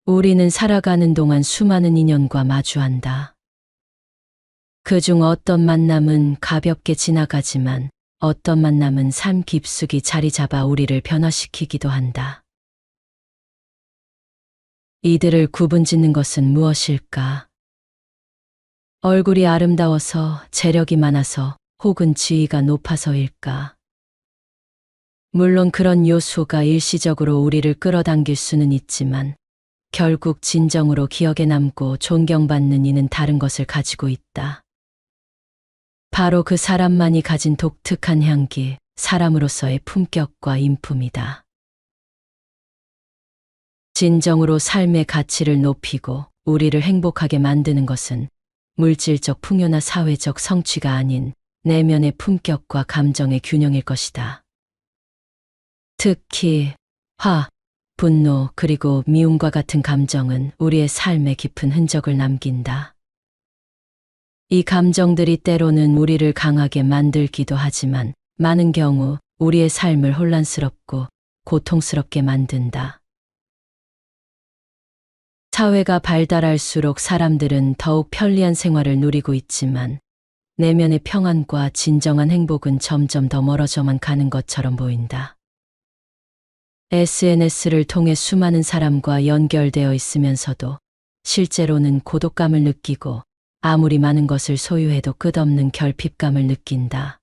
우리는 살아가는 동안 수많은 인연과 마주한다. 그중 어떤 만남은 가볍게 지나가지만 어떤 만남은 삶 깊숙이 자리 잡아 우리를 변화시키기도 한다. 이들을 구분짓는 것은 무엇일까? 얼굴이 아름다워서, 재력이 많아서, 혹은 지위가 높아서일까? 물론 그런 요소가 일시적으로 우리를 끌어당길 수는 있지만 결국 진정으로 기억에 남고 존경받는 이는 다른 것을 가지고 있다. 바로 그 사람만이 가진 독특한 향기, 사람으로서의 품격과 인품이다. 진정으로 삶의 가치를 높이고 우리를 행복하게 만드는 것은 물질적 풍요나 사회적 성취가 아닌 내면의 품격과 감정의 균형일 것이다. 특히 화, 분노 그리고 미움과 같은 감정은 우리의 삶에 깊은 흔적을 남긴다. 이 감정들이 때로는 우리를 강하게 만들기도 하지만 많은 경우 우리의 삶을 혼란스럽고 고통스럽게 만든다. 사회가 발달할수록 사람들은 더욱 편리한 생활을 누리고 있지만 내면의 평안과 진정한 행복은 점점 더 멀어져만 가는 것처럼 보인다. SNS를 통해 수많은 사람과 연결되어 있으면서도 실제로는 고독감을 느끼고 아무리 많은 것을 소유해도 끝없는 결핍감을 느낀다.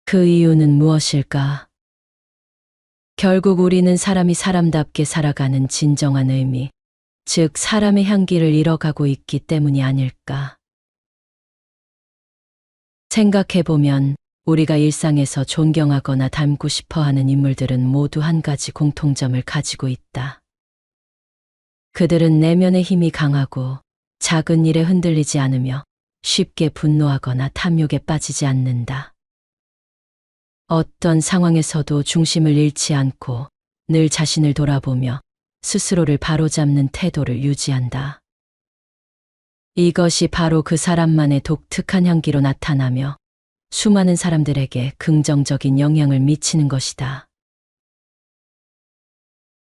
그 이유는 무엇일까? 결국 우리는 사람이 사람답게 살아가는 진정한 의미, 즉 사람의 향기를 잃어가고 있기 때문이 아닐까? 생각해보면 우리가 일상에서 존경하거나 닮고 싶어하는 인물들은 모두 한 가지 공통점을 가지고 있다. 그들은 내면의 힘이 강하고 작은 일에 흔들리지 않으며 쉽게 분노하거나 탐욕에 빠지지 않는다. 어떤 상황에서도 중심을 잃지 않고 늘 자신을 돌아보며 스스로를 바로잡는 태도를 유지한다. 이것이 바로 그 사람만의 독특한 향기로 나타나며 수많은 사람들에게 긍정적인 영향을 미치는 것이다.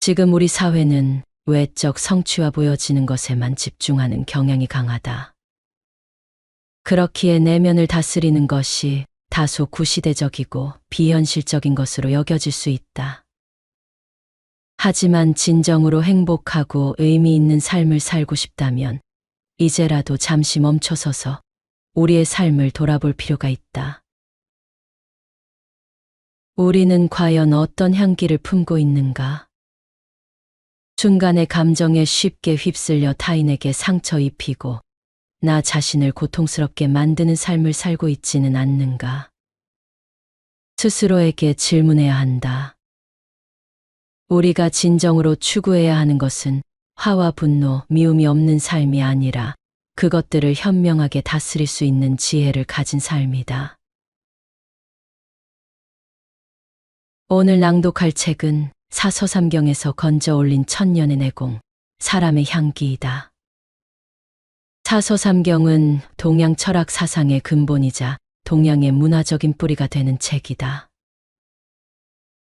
지금 우리 사회는 외적 성취와 보여지는 것에만 집중하는 경향이 강하다. 그렇기에 내면을 다스리는 것이 다소 구시대적이고 비현실적인 것으로 여겨질 수 있다. 하지만 진정으로 행복하고 의미 있는 삶을 살고 싶다면 이제라도 잠시 멈춰서서 우리의 삶을 돌아볼 필요가 있다. 우리는 과연 어떤 향기를 품고 있는가? 순간의 감정에 쉽게 휩쓸려 타인에게 상처 입히고 나 자신을 고통스럽게 만드는 삶을 살고 있지는 않는가? 스스로에게 질문해야 한다. 우리가 진정으로 추구해야 하는 것은 화와 분노, 미움이 없는 삶이 아니라 그것들을 현명하게 다스릴 수 있는 지혜를 가진 삶이다. 오늘 낭독할 책은 사서삼경에서 건져 올린 천년의 내공, 사람의 향기이다. 사서삼경은 동양 철학 사상의 근본이자 동양의 문화적인 뿌리가 되는 책이다.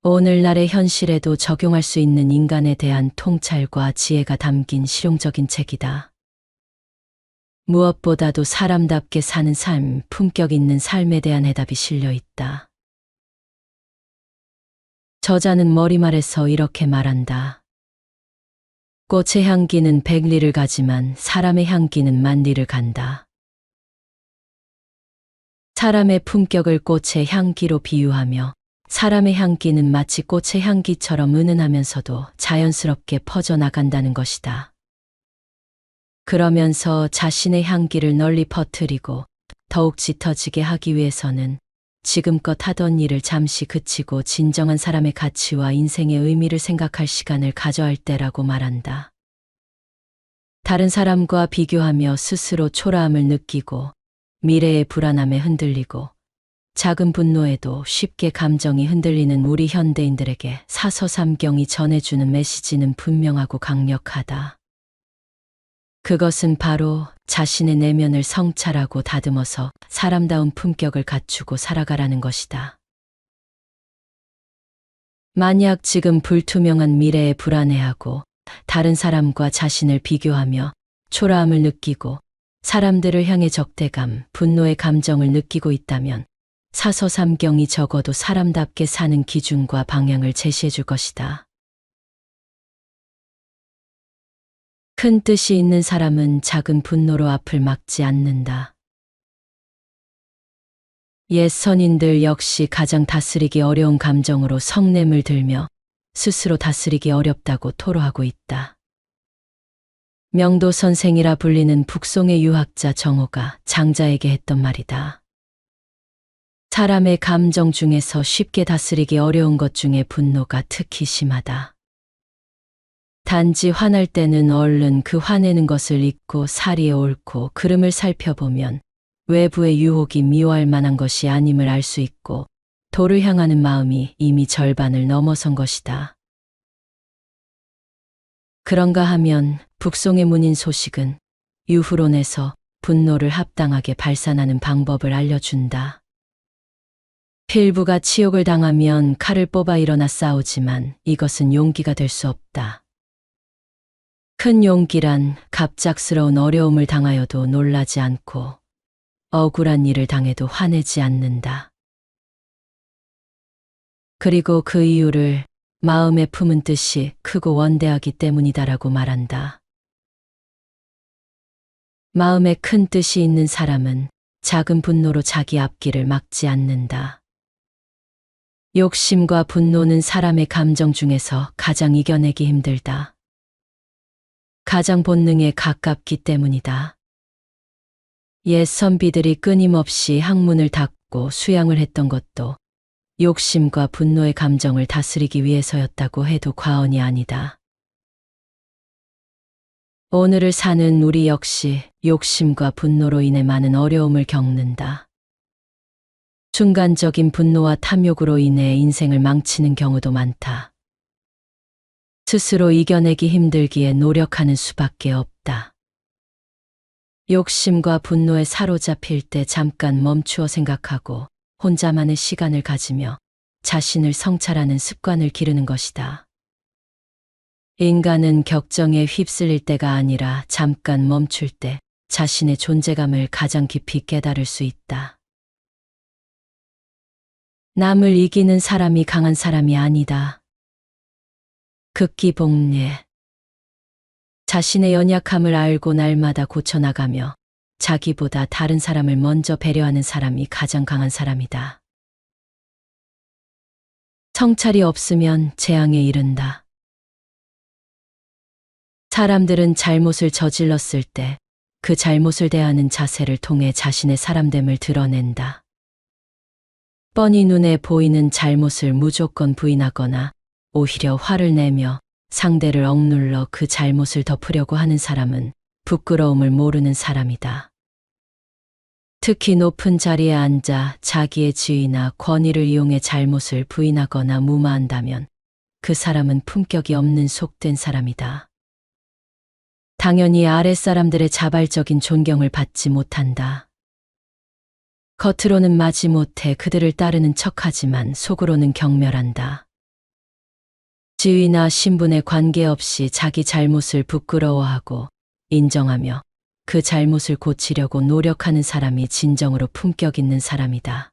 오늘날의 현실에도 적용할 수 있는 인간에 대한 통찰과 지혜가 담긴 실용적인 책이다. 무엇보다도 사람답게 사는 삶, 품격 있는 삶에 대한 해답이 실려 있다. 저자는 머리말에서 이렇게 말한다. 꽃의 향기는 100리를 가지만 사람의 향기는 10,000리를 간다. 사람의 품격을 꽃의 향기로 비유하며 사람의 향기는 마치 꽃의 향기처럼 은은하면서도 자연스럽게 퍼져나간다는 것이다. 그러면서 자신의 향기를 널리 퍼뜨리고 더욱 짙어지게 하기 위해서는 지금껏 하던 일을 잠시 그치고 진정한 사람의 가치와 인생의 의미를 생각할 시간을 가져야 할 때라고 말한다. 다른 사람과 비교하며 스스로 초라함을 느끼고 미래의 불안함에 흔들리고 작은 분노에도 쉽게 감정이 흔들리는 우리 현대인들에게 사서삼경이 전해주는 메시지는 분명하고 강력하다. 그것은 바로 자신의 내면을 성찰하고 다듬어서 사람다운 품격을 갖추고 살아가라는 것이다. 만약 지금 불투명한 미래에 불안해하고 다른 사람과 자신을 비교하며 초라함을 느끼고 사람들을 향해 적대감, 분노의 감정을 느끼고 있다면 사서삼경이 적어도 사람답게 사는 기준과 방향을 제시해 줄 것이다. 큰 뜻이 있는 사람은 작은 분노로 앞을 막지 않는다. 옛 선인들 역시 가장 다스리기 어려운 감정으로 성냄을 들며 스스로 다스리기 어렵다고 토로하고 있다. 명도 선생이라 불리는 북송의 유학자 정호가 장자에게 했던 말이다. 사람의 감정 중에서 쉽게 다스리기 어려운 것 중에 분노가 특히 심하다. 단지 화날 때는 얼른 그 화내는 것을 잊고 사리에 옳고 그름을 살펴보면 외부의 유혹이 미워할 만한 것이 아님을 알 수 있고 도를 향하는 마음이 이미 절반을 넘어선 것이다. 그런가 하면 북송의 문인 소식은 유후론에서 분노를 합당하게 발산하는 방법을 알려준다. 필부가 치욕을 당하면 칼을 뽑아 일어나 싸우지만 이것은 용기가 될 수 없다. 큰 용기란 갑작스러운 어려움을 당하여도 놀라지 않고 억울한 일을 당해도 화내지 않는다. 그리고 그 이유를 마음에 품은 뜻이 크고 원대하기 때문이다라고 말한다. 마음에 큰 뜻이 있는 사람은 작은 분노로 자기 앞길을 막지 않는다. 욕심과 분노는 사람의 감정 중에서 가장 이겨내기 힘들다. 가장 본능에 가깝기 때문이다. 옛 선비들이 끊임없이 학문을 닦고 수양을 했던 것도 욕심과 분노의 감정을 다스리기 위해서였다고 해도 과언이 아니다. 오늘을 사는 우리 역시 욕심과 분노로 인해 많은 어려움을 겪는다. 순간적인 분노와 탐욕으로 인해 인생을 망치는 경우도 많다. 스스로 이겨내기 힘들기에 노력하는 수밖에 없다. 욕심과 분노에 사로잡힐 때 잠깐 멈추어 생각하고 혼자만의 시간을 가지며 자신을 성찰하는 습관을 기르는 것이다. 인간은 격정에 휩쓸릴 때가 아니라 잠깐 멈출 때 자신의 존재감을 가장 깊이 깨달을 수 있다. 남을 이기는 사람이 강한 사람이 아니다. 극기복례. 자신의 연약함을 알고 날마다 고쳐나가며 자기보다 다른 사람을 먼저 배려하는 사람이 가장 강한 사람이다. 성찰이 없으면 재앙에 이른다. 사람들은 잘못을 저질렀을 때 그 잘못을 대하는 자세를 통해 자신의 사람됨을 드러낸다. 뻔히 눈에 보이는 잘못을 무조건 부인하거나 오히려 화를 내며 상대를 억눌러 그 잘못을 덮으려고 하는 사람은 부끄러움을 모르는 사람이다. 특히 높은 자리에 앉아 자기의 지위나 권위를 이용해 잘못을 부인하거나 무마한다면 그 사람은 품격이 없는 속된 사람이다. 당연히 아랫사람들의 자발적인 존경을 받지 못한다. 겉으로는 마지못해 그들을 따르는 척하지만 속으로는 경멸한다. 지위나 신분에 관계없이 자기 잘못을 부끄러워하고 인정하며 그 잘못을 고치려고 노력하는 사람이 진정으로 품격 있는 사람이다.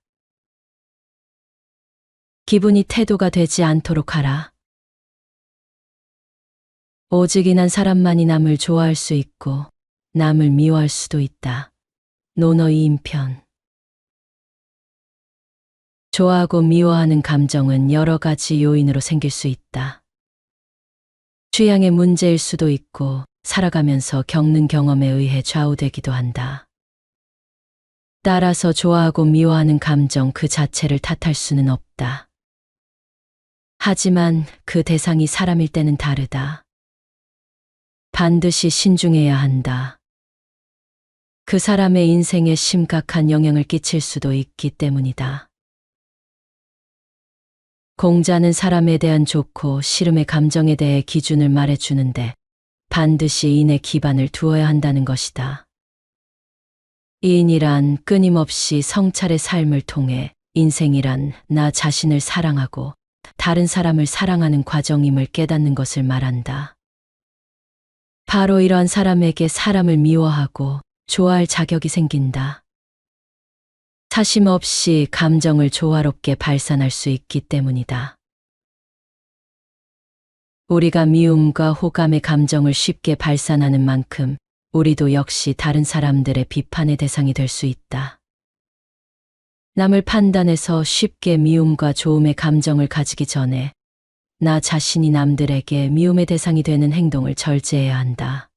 기분이 태도가 되지 않도록 하라. 오직인한 사람만이 남을 좋아할 수 있고 남을 미워할 수도 있다. 논어이 인편. 좋아하고 미워하는 감정은 여러 가지 요인으로 생길 수 있다. 취향의 문제일 수도 있고 살아가면서 겪는 경험에 의해 좌우되기도 한다. 따라서 좋아하고 미워하는 감정 그 자체를 탓할 수는 없다. 하지만 그 대상이 사람일 때는 다르다. 반드시 신중해야 한다. 그 사람의 인생에 심각한 영향을 끼칠 수도 있기 때문이다. 공자는 사람에 대한 좋고 싫음의 감정에 대해 기준을 말해주는데 반드시 인의 기반을 두어야 한다는 것이다. 인이란 끊임없이 성찰의 삶을 통해 인생이란 나 자신을 사랑하고 다른 사람을 사랑하는 과정임을 깨닫는 것을 말한다. 바로 이러한 사람에게 사람을 미워하고 좋아할 자격이 생긴다. 사심 없이 감정을 조화롭게 발산할 수 있기 때문이다. 우리가 미움과 호감의 감정을 쉽게 발산하는 만큼 우리도 역시 다른 사람들의 비판의 대상이 될 수 있다. 남을 판단해서 쉽게 미움과 좋음의 감정을 가지기 전에 나 자신이 남들에게 미움의 대상이 되는 행동을 절제해야 한다.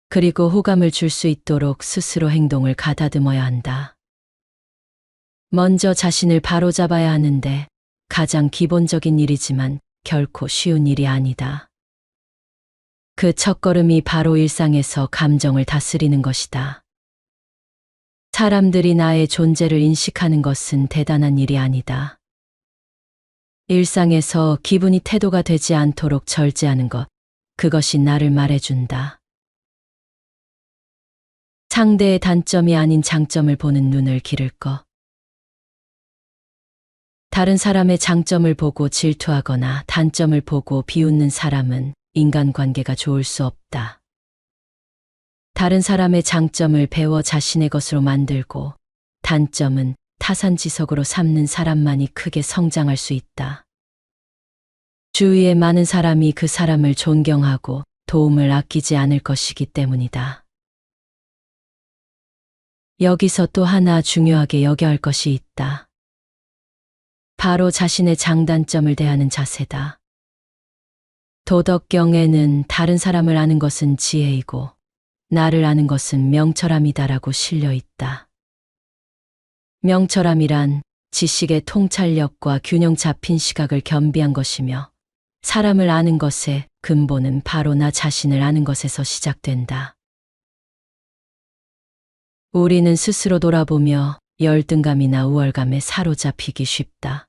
그리고 호감을 줄 수 있도록 스스로 행동을 가다듬어야 한다. 먼저 자신을 바로잡아야 하는데 가장 기본적인 일이지만 결코 쉬운 일이 아니다. 그 첫걸음이 바로 일상에서 감정을 다스리는 것이다. 사람들이 나의 존재를 인식하는 것은 대단한 일이 아니다. 일상에서 기분이 태도가 되지 않도록 절제하는 것, 그것이 나를 말해준다. 상대의 단점이 아닌 장점을 보는 눈을 기를 것. 다른 사람의 장점을 보고 질투하거나 단점을 보고 비웃는 사람은 인간관계가 좋을 수 없다. 다른 사람의 장점을 배워 자신의 것으로 만들고 단점은 타산지석으로 삼는 사람만이 크게 성장할 수 있다. 주위에 많은 사람이 그 사람을 존경하고 도움을 아끼지 않을 것이기 때문이다. 여기서 또 하나 중요하게 여겨야 할 것이 있다. 바로 자신의 장단점을 대하는 자세다. 도덕경에는 다른 사람을 아는 것은 지혜이고 나를 아는 것은 명철함이다라고 실려 있다. 명철함이란 지식의 통찰력과 균형 잡힌 시각을 겸비한 것이며 사람을 아는 것의 근본은 바로 나 자신을 아는 것에서 시작된다. 우리는 스스로 돌아보며 열등감이나 우월감에 사로잡히기 쉽다.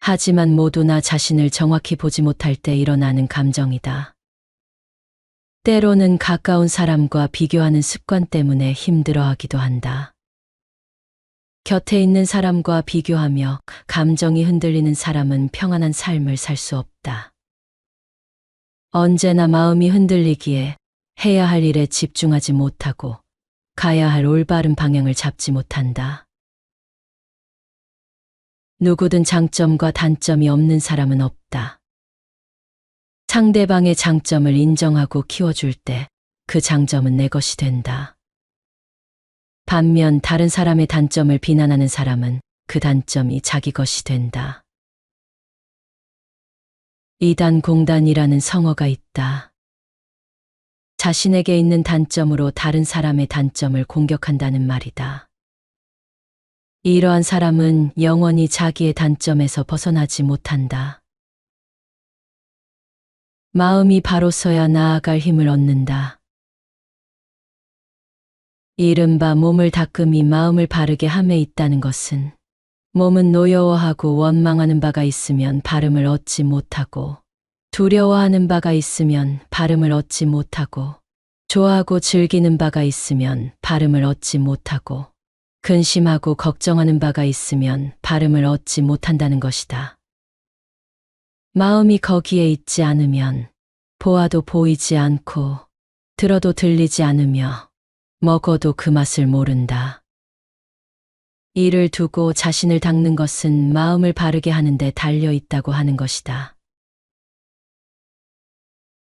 하지만 모두 나 자신을 정확히 보지 못할 때 일어나는 감정이다. 때로는 가까운 사람과 비교하는 습관 때문에 힘들어하기도 한다. 곁에 있는 사람과 비교하며 감정이 흔들리는 사람은 평안한 삶을 살 수 없다. 언제나 마음이 흔들리기에 해야 할 일에 집중하지 못하고 가야 할 올바른 방향을 잡지 못한다. 누구든 장점과 단점이 없는 사람은 없다. 상대방의 장점을 인정하고 키워줄 때 그 장점은 내 것이 된다. 반면 다른 사람의 단점을 비난하는 사람은 그 단점이 자기 것이 된다. 이단공단이라는 성어가 있다. 자신에게 있는 단점으로 다른 사람의 단점을 공격한다는 말이다. 이러한 사람은 영원히 자기의 단점에서 벗어나지 못한다. 마음이 바로서야 나아갈 힘을 얻는다. 이른바 몸을 닦음이 마음을 바르게 함에 있다는 것은 몸은 노여워하고 원망하는 바가 있으면 바름을 얻지 못하고 두려워하는 바가 있으면 바름을 얻지 못하고 좋아하고 즐기는 바가 있으면 바름을 얻지 못하고 근심하고 걱정하는 바가 있으면 바름을 얻지 못한다는 것이다. 마음이 거기에 있지 않으면 보아도 보이지 않고 들어도 들리지 않으며 먹어도 그 맛을 모른다. 이를 두고 자신을 닦는 것은 마음을 바르게 하는 데 달려 있다고 하는 것이다.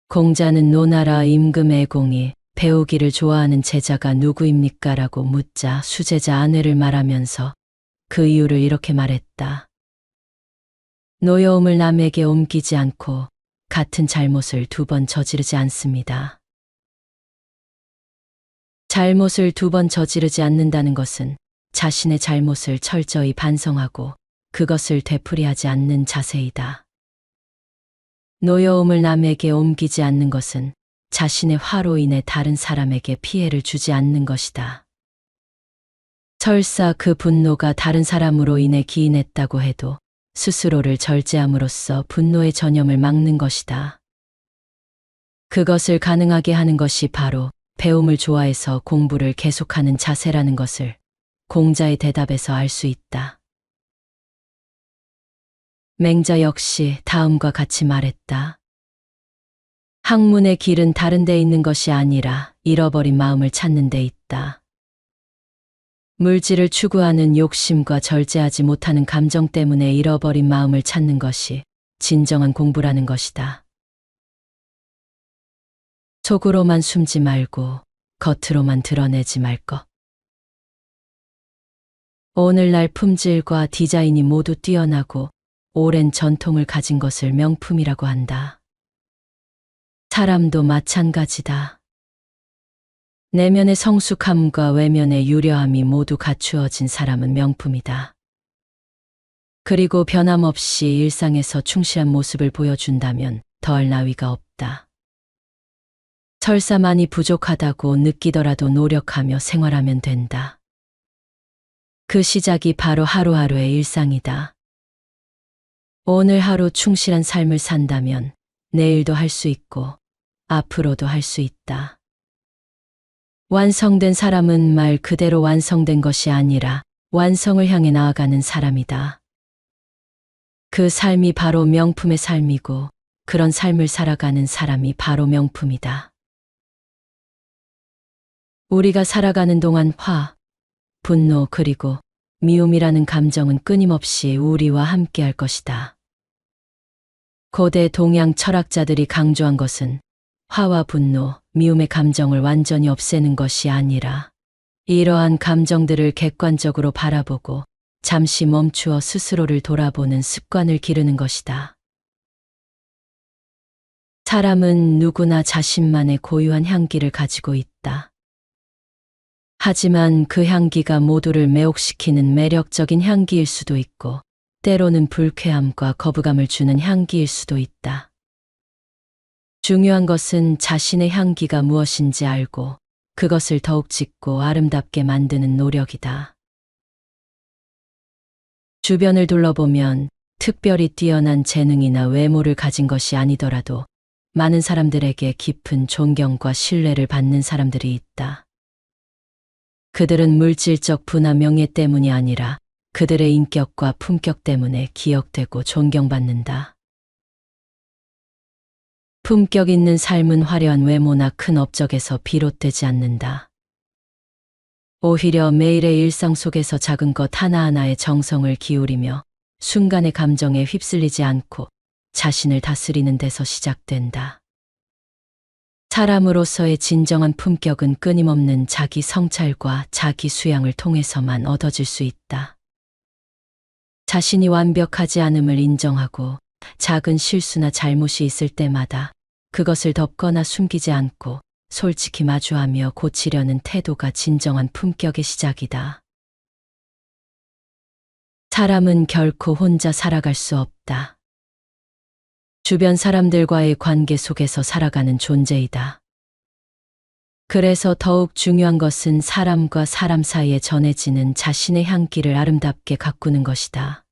공자는 노나라 임금애공이 배우기를 좋아하는 제자가 누구입니까? 라고 묻자 수제자 아내를 말하면서 그 이유를 이렇게 말했다. 노여움을 남에게 옮기지 않고 같은 잘못을 2번 저지르지 않습니다. 잘못을 2번 저지르지 않는다는 것은 자신의 잘못을 철저히 반성하고 그것을 되풀이하지 않는 자세이다. 노여움을 남에게 옮기지 않는 것은 자신의 화로 인해 다른 사람에게 피해를 주지 않는 것이다. 설사 그 분노가 다른 사람으로 인해 기인했다고 해도 스스로를 절제함으로써 분노의 전염을 막는 것이다. 그것을 가능하게 하는 것이 바로 배움을 좋아해서 공부를 계속하는 자세라는 것을 공자의 대답에서 알 수 있다. 맹자 역시 다음과 같이 말했다. 학문의 길은 다른 데 있는 것이 아니라 잃어버린 마음을 찾는 데 있다. 물질을 추구하는 욕심과 절제하지 못하는 감정 때문에 잃어버린 마음을 찾는 것이 진정한 공부라는 것이다. 속으로만 숨지 말고 겉으로만 드러내지 말 것. 오늘날 품질과 디자인이 모두 뛰어나고 오랜 전통을 가진 것을 명품이라고 한다. 사람도 마찬가지다. 내면의 성숙함과 외면의 유려함이 모두 갖추어진 사람은 명품이다. 그리고 변함없이 일상에서 충실한 모습을 보여준다면 더할 나위가 없다. 설사 많이 부족하다고 느끼더라도 노력하며 생활하면 된다. 그 시작이 바로 하루하루의 일상이다. 오늘 하루 충실한 삶을 산다면 내일도 할 수 있고 앞으로도 할 수 있다. 완성된 사람은 말 그대로 완성된 것이 아니라 완성을 향해 나아가는 사람이다. 그 삶이 바로 명품의 삶이고 그런 삶을 살아가는 사람이 바로 명품이다. 우리가 살아가는 동안 화, 분노 그리고 미움이라는 감정은 끊임없이 우리와 함께할 것이다. 고대 동양 철학자들이 강조한 것은 화와 분노, 미움의 감정을 완전히 없애는 것이 아니라 이러한 감정들을 객관적으로 바라보고 잠시 멈추어 스스로를 돌아보는 습관을 기르는 것이다. 사람은 누구나 자신만의 고유한 향기를 가지고 있다. 하지만 그 향기가 모두를 매혹시키는 매력적인 향기일 수도 있고 때로는 불쾌함과 거부감을 주는 향기일 수도 있다. 중요한 것은 자신의 향기가 무엇인지 알고 그것을 더욱 짙고 아름답게 만드는 노력이다. 주변을 둘러보면 특별히 뛰어난 재능이나 외모를 가진 것이 아니더라도 많은 사람들에게 깊은 존경과 신뢰를 받는 사람들이 있다. 그들은 물질적 부나 명예 때문이 아니라 그들의 인격과 품격 때문에 기억되고 존경받는다. 품격 있는 삶은 화려한 외모나 큰 업적에서 비롯되지 않는다. 오히려 매일의 일상 속에서 작은 것 하나하나에 정성을 기울이며 순간의 감정에 휩쓸리지 않고 자신을 다스리는 데서 시작된다. 사람으로서의 진정한 품격은 끊임없는 자기 성찰과 자기 수양을 통해서만 얻어질 수 있다. 자신이 완벽하지 않음을 인정하고 작은 실수나 잘못이 있을 때마다 그것을 덮거나 숨기지 않고 솔직히 마주하며 고치려는 태도가 진정한 품격의 시작이다. 사람은 결코 혼자 살아갈 수 없다. 주변 사람들과의 관계 속에서 살아가는 존재이다. 그래서 더욱 중요한 것은 사람과 사람 사이에 전해지는 자신의 향기를 아름답게 가꾸는 것이다.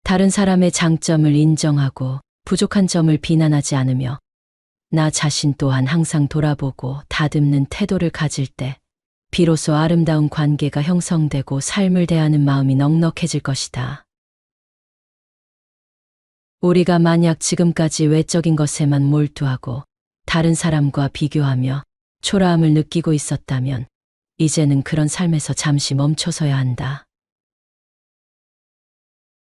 다른 사람의 장점을 인정하고 부족한 점을 비난하지 않으며 나 자신 또한 항상 돌아보고 다듬는 태도를 가질 때 비로소 아름다운 관계가 형성되고 삶을 대하는 마음이 넉넉해질 것이다. 우리가 만약 지금까지 외적인 것에만 몰두하고 다른 사람과 비교하며 초라함을 느끼고 있었다면 이제는 그런 삶에서 잠시 멈춰서야 한다.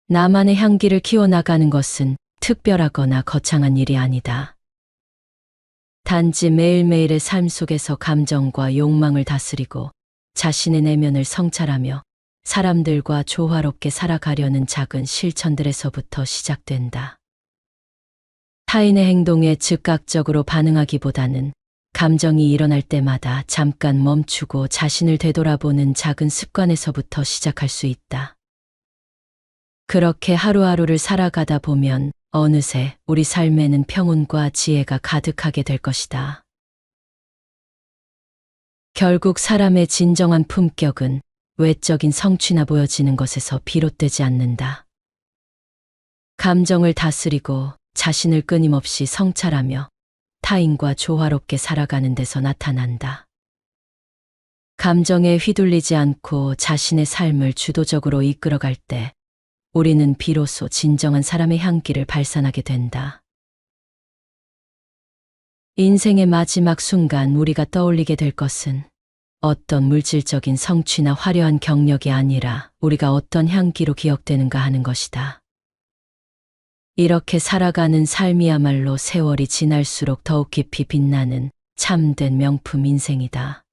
나만의 향기를 키워나가는 것은 특별하거나 거창한 일이 아니다. 단지 매일매일의 삶 속에서 감정과 욕망을 다스리고 자신의 내면을 성찰하며 사람들과 조화롭게 살아가려는 작은 실천들에서부터 시작된다. 타인의 행동에 즉각적으로 반응하기보다는 감정이 일어날 때마다 잠깐 멈추고 자신을 되돌아보는 작은 습관에서부터 시작할 수 있다. 그렇게 하루하루를 살아가다 보면 어느새 우리 삶에는 평온과 지혜가 가득하게 될 것이다. 결국 사람의 진정한 품격은 외적인 성취나 보여지는 것에서 비롯되지 않는다. 감정을 다스리고 자신을 끊임없이 성찰하며 타인과 조화롭게 살아가는 데서 나타난다. 감정에 휘둘리지 않고 자신의 삶을 주도적으로 이끌어갈 때 우리는 비로소 진정한 사람의 향기를 발산하게 된다. 인생의 마지막 순간 우리가 떠올리게 될 것은 어떤 물질적인 성취나 화려한 경력이 아니라 우리가 어떤 향기로 기억되는가 하는 것이다. 이렇게 살아가는 삶이야말로 세월이 지날수록 더욱 깊이 빛나는 참된 명품 인생이다.